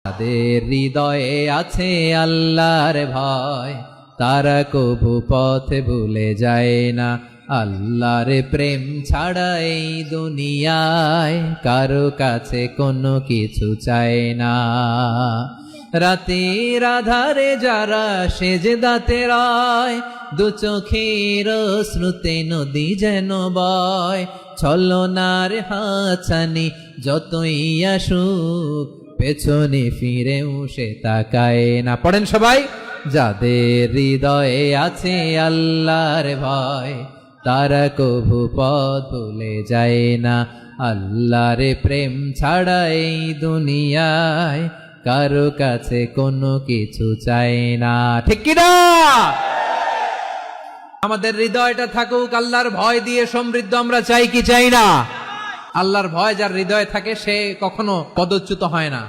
তাদের হৃদয়ে আছে আল্লাহর ভয়, তারা কভু পথ ভুলে যায় না। আল্লাহর প্রেম ছাড়া এই দুনিয়ায় কারো কাছে কোনো কিছু চায় না। রাতের আধারে যারা সেজদাতে রয়, দু চোখের শ্রুতে নদী যেন বয়। ছলনার হাতছানি যতই আসুক, পেছনে ফিরেও সে তাকায় না। পড়েন সবাই। যাদের হৃদয়ে আছে আল্লাহর ভয়, তারা কভু পথ ভুলে যায় না। আল্লাহর প্রেম ছাড়া এই দুনিয়ায় কারো কাছে কোনো কিছু চায় না। ঠিক কি না? আমাদের হৃদয়টা থাকুক আল্লাহর ভয় দিয়ে সমৃদ্ধ। আমরা চাই কি চাই না? আল্লাহর ভয় যার হৃদয়ে থাকে সে কখনো পদচ্যুত হয় না।